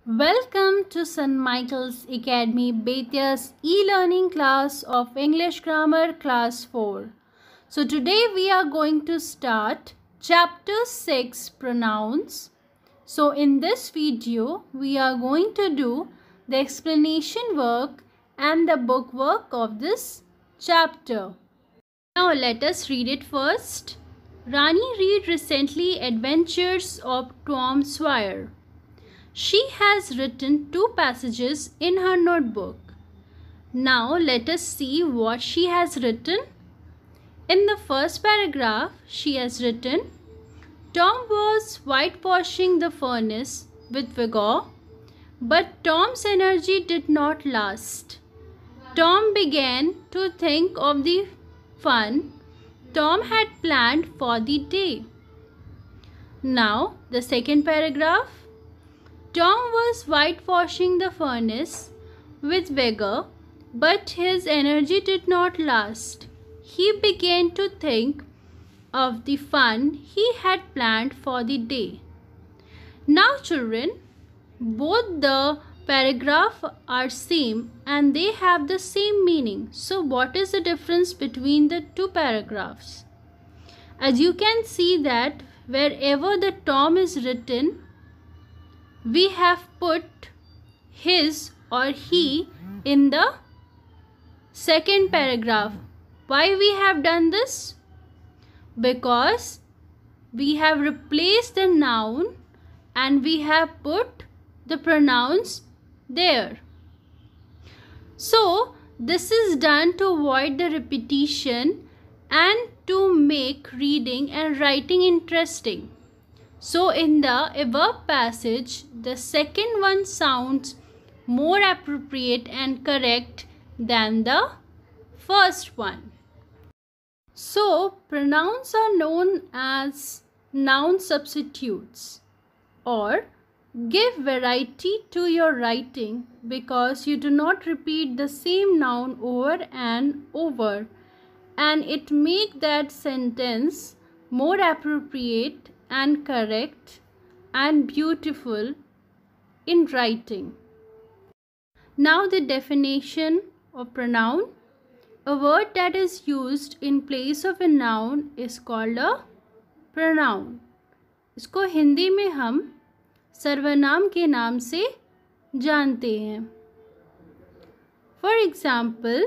Welcome to St. Michael's Academy Betia's e-learning class of English Grammar Class 4. So today we are going to start Chapter 6 Pronouns. So in this video we are going to do the explanation work and the book work of this chapter. Now let us read it first. Rani read recently Adventures of Tom Sawyer. She has written 2 passages in her notebook. Now let us see what she has written. In the first paragraph, she has written, Tom was whitewashing the furnace with vigor, but Tom's energy did not last. Tom began to think of the fun Tom had planned for the day. Now, the second paragraph. Tom was whitewashing the furnace with vigor, but his energy did not last. He began to think of the fun he had planned for the day. Now children, both the paragraphs are same and they have the same meaning. So what is the difference between the 2 paragraphs? As you can see that wherever the Tom is written, we have put his or he in the second paragraph. Why we have done this? Because we have replaced the noun and we have put the pronouns there. So this is done to avoid the repetition and to make reading and writing interesting. So in the above passage, the second one sounds more appropriate and correct than the first one. So pronouns are known as noun substitutes or give variety to your writing because you do not repeat the same noun over and over, and it makes that sentence more appropriate and correct and beautiful in writing. Now the definition of pronoun. A word that is used in place of a noun is called a pronoun. इसको हिंदी में हम सर्वनाम के नाम से जानते हैं. For example,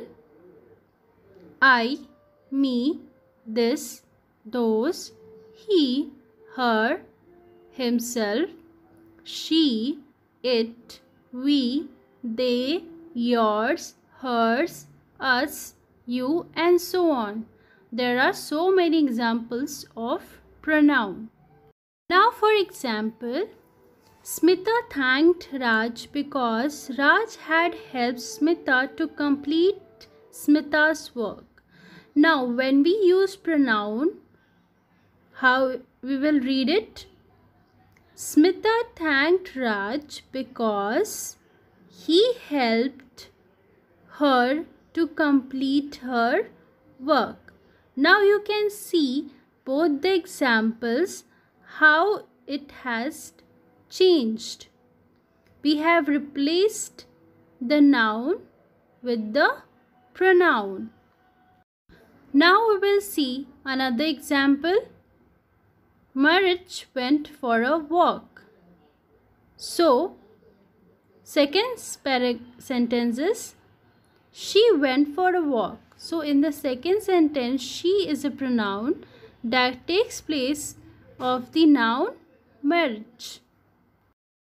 I, me, this, those, he, her, himself, she, it, we, they, yours, hers, us, you, and so on. There are so many examples of pronoun. Now for example, Smita thanked Raj because Raj had helped Smita to complete Smita's work. Now when we use pronoun, how we will read it? Smita thanked Raj because he helped her to complete her work. Now you can see both the examples how it has changed. We have replaced the noun with the pronoun. Now we will see another example. Marich went for a walk. So, second sentence is she went for a walk. So, in the second sentence, she is a pronoun that takes place of the noun Marich.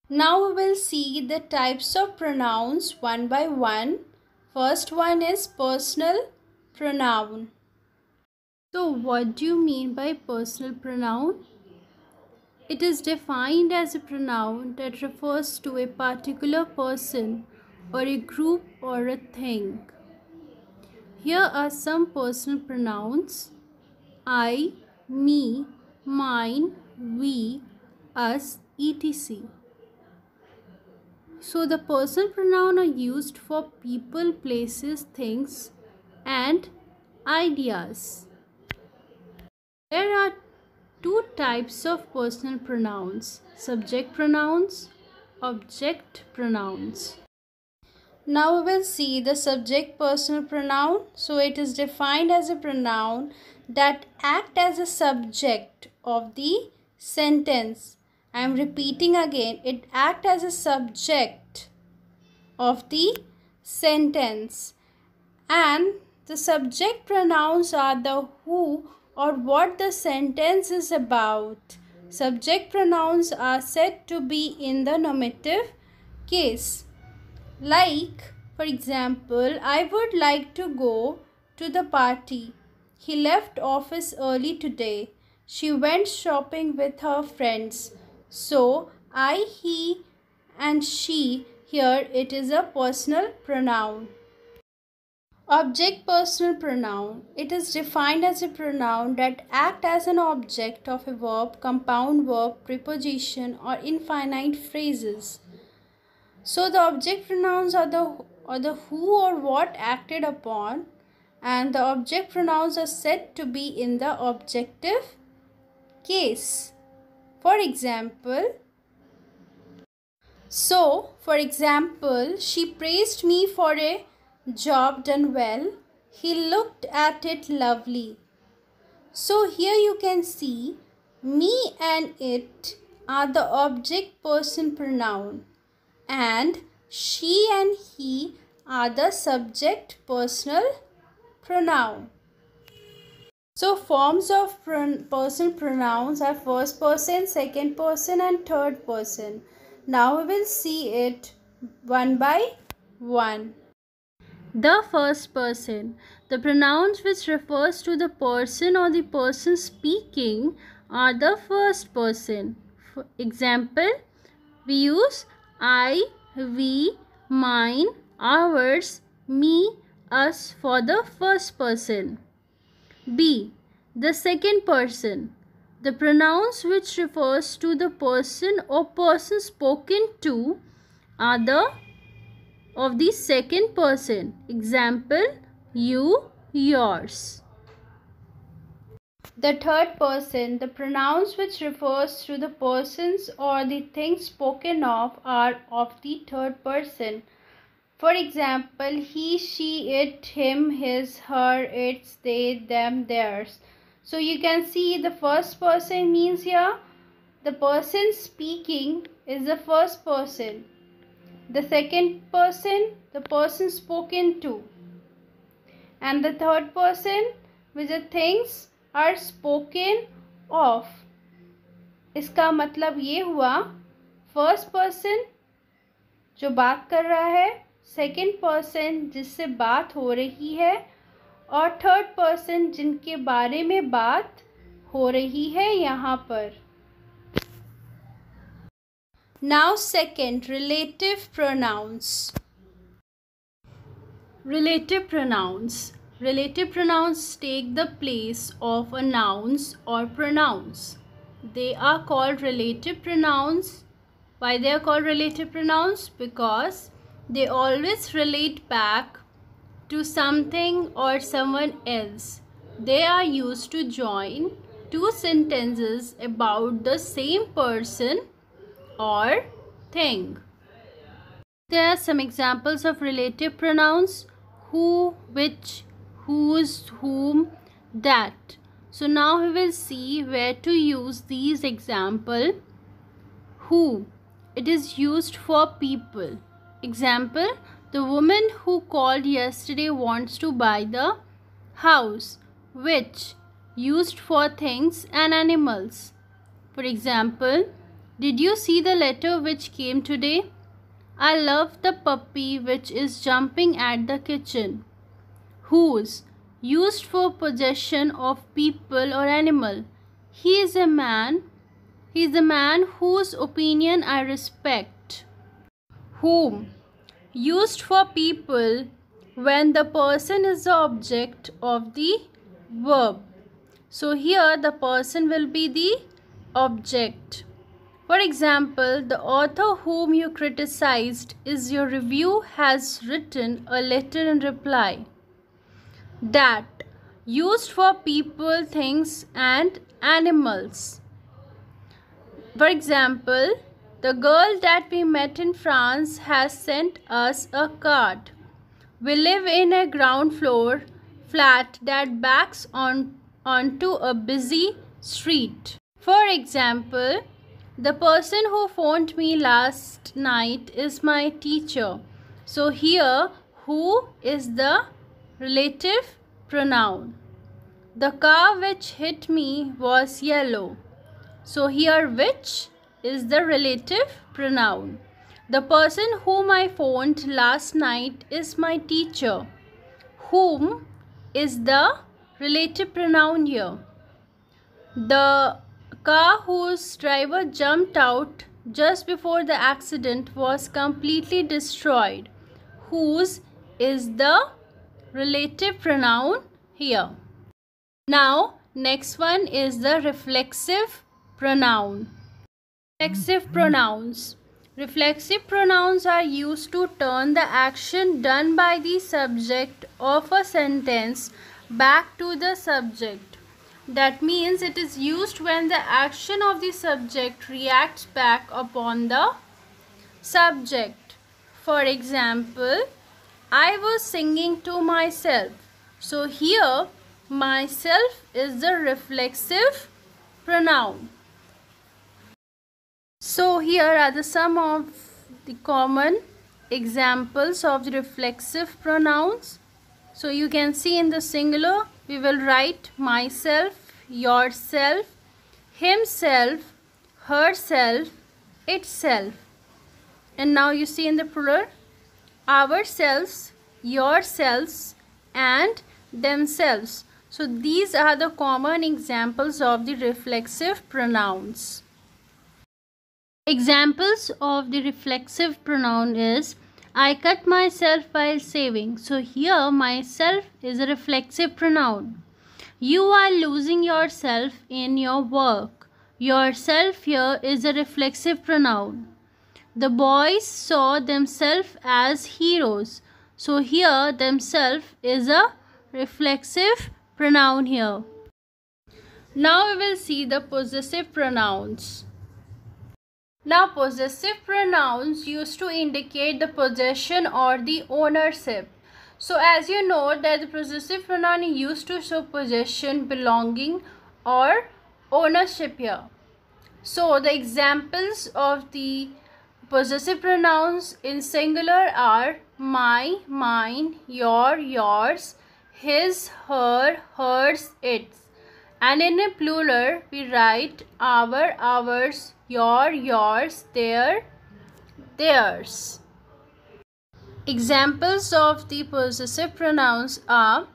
Now we will see the types of pronouns one by one. First one is personal pronoun. So, what do you mean by personal pronoun? It is defined as a pronoun that refers to a particular person or a group or a thing. Here are some personal pronouns: I, me, mine, we, us, etc. So the personal pronoun are used for people, places, things, and ideas. There are 2 types of personal pronouns: subject pronouns object pronouns. Now we will see the subject personal pronoun. So it is defined as a pronoun that act as a subject of the sentence. I am repeating again, it act as a subject of the sentence, and the subject pronouns are the who or what the sentence is about. Subject pronouns are said to be in the nominative case. Like, for example, I would like to go to the party. He left office early today. She went shopping with her friends. So, I, he, and she, here it is a personal pronoun. Object personal pronoun. It is defined as a pronoun that act as an object of a verb, compound verb, preposition, or infinite phrases. So the object pronouns are the who or what acted upon, and the object pronouns are said to be in the objective case. For example, she praised me for a job done well. He looked at it lovely. So here you can see me and it are the object person pronoun, and she and he are the subject personal pronoun. So forms of personal pronouns are first person, second person, and third person. Now we will see it one by one. The first person. The pronouns which refers to the person or the person speaking are the first person. For example, we use I, we, mine, ours, me, us for the first person. B. The second person. The pronouns which refers to the person or person spoken to are the of the second person. Example, you, yours. The third person. The pronouns which refers to the persons or the things spoken of are of the third person. For example, he, she, it, him, his, her, its, they, them, theirs. So you can see the first person means here the person speaking is the first person. The second person, the person spoken to. And the third person, which the things are spoken of. इसका मतलब ये हुआ first person जो बात कर रहा है, second person जिससे बात हो रही है, और थर्ड पर्सन जिनके बारे में बात हो रही है यहाँ पर. Now second, relative pronouns. Relative pronouns. Relative pronouns take the place of a nouns or pronouns. They are called relative pronouns. Why they are called relative pronouns? Because they always relate back to something or someone else. They are used to join two sentences about the same person or thing. There are some examples of relative pronouns: who, which, whose, whom, that. So now we will see where to use these examples. Who. It is used for people. Example, the woman who called yesterday wants to buy the house. Which. Used for things and animals. For example, did you see the letter which came today? I love the puppy which is jumping at the kitchen. Whose. Used for possession of people or animal. He is a man. He is a man whose opinion I respect. Whom. Used for people when the person is the object of the verb. So here the person will be the object. For example, the author whom you criticized is your review has written a letter in reply. That. Used for people, things and animals. For example, The girl that we met in France has sent us a card. We live in a ground floor flat that backs onto a busy street. For example, the person who phoned me last night is my teacher. So here, who is the relative pronoun. The car which hit me was yellow. So here, which is the relative pronoun. The person whom I phoned last night is my teacher. Whom is the relative pronoun here. The car whose driver jumped out just before the accident was completely destroyed. Whose is the relative pronoun here. Now, next one is the reflexive pronoun. Reflexive pronouns. Reflexive pronouns are used to turn the action done by the subject of a sentence back to the subject. That means it is used when the action of the subject reacts back upon the subject. For example, I was singing to myself. So here, myself is the reflexive pronoun. So here are some of the common examples of the reflexive pronouns. So you can see in the singular, we will write myself, yourself, himself, herself, itself. And now you see in the plural, ourselves, yourselves, and themselves. So these are the common examples of the reflexive pronouns. Examples of the reflexive pronoun is I cut myself while saving. So here myself is a reflexive pronoun. You are losing yourself in your work. Yourself here is a reflexive pronoun. The boys saw themselves as heroes. So here themselves is a reflexive pronoun here. Now we will see the possessive pronouns. Now possessive pronouns used to indicate the possession or the ownership. So as you know that the possessive pronoun is used to show possession, belonging or ownership here. So the examples of the possessive pronouns in singular are my, mine, your, yours, his, her, hers, its. And in a plural, we write our, ours, your, yours, their, theirs. Examples of the possessive pronouns are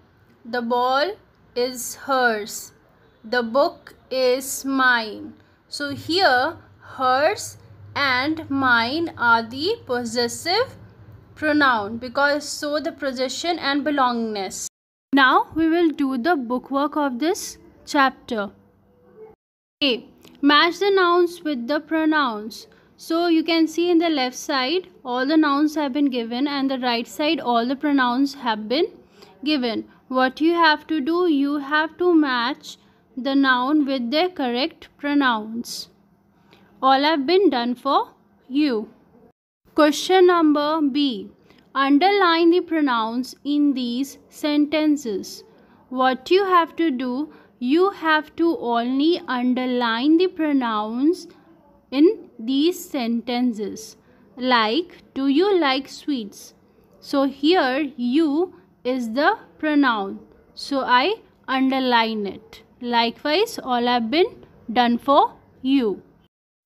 the ball is hers, the book is mine. So here, hers and mine are the possessive pronoun because so the possession and belongingness. Now we will do the bookwork of this chapter. A. Match the nouns with the pronouns. So you can see in the left side all the nouns have been given and the right side all the pronouns have been given. What you have to do, you have to match the noun with their correct pronouns. All have been done for you. Question number B. Underline the pronouns in these sentences. What you have to do, you have to only underline the pronouns in these sentences. Like, do you like sweets? So here you is the pronoun. So I underline it. Likewise, all have been done for you.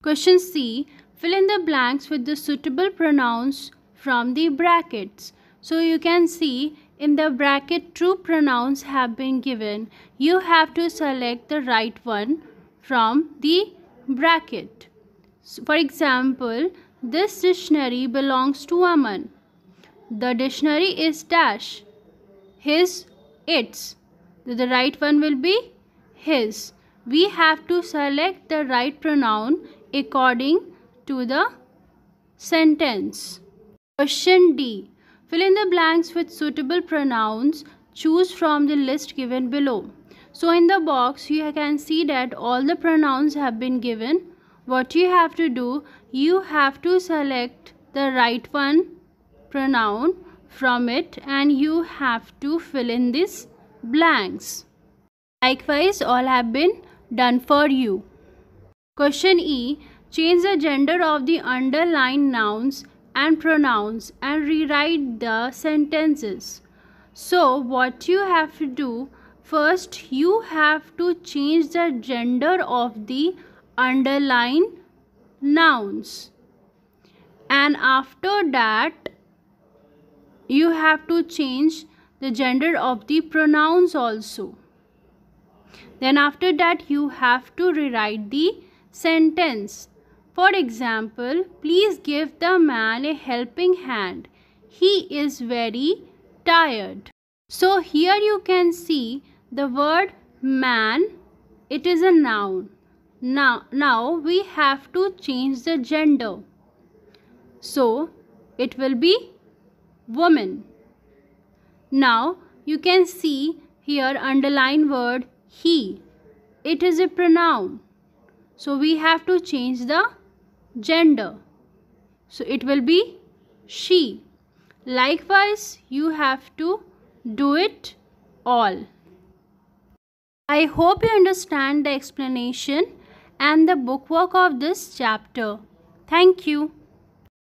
Question C. Fill in the blanks with the suitable pronouns from the brackets. So you can see in the bracket true pronouns have been given. You have to select the right one from the bracket. So for example, this dictionary belongs to Aman. The dictionary is dash. His, its. The right one will be his. We have to select the right pronoun according to the sentence. Question D. Fill in the blanks with suitable pronouns. Choose from the list given below. So in the box you can see that all the pronouns have been given. What you have to do, you have to select the right one pronoun from it and you have to fill in these blanks. Likewise, all have been done for you. Question E. Change the gender of the underlined nouns and pronouns and rewrite the sentences. So, what you have to do, first you have to change the gender of the underlined nouns, and after that you have to change the gender of the pronouns also. Then after that you have to rewrite the sentence. For example, please give the man a helping hand. He is very tired. So here you can see the word man, it is a noun. Now we have to change the gender. So it will be woman. Now you can see here underline word he. It is a pronoun. So we have to change the gender. So it will be she. Likewise, you have to do it all. I hope you understand the explanation and the bookwork of this chapter. Thank you.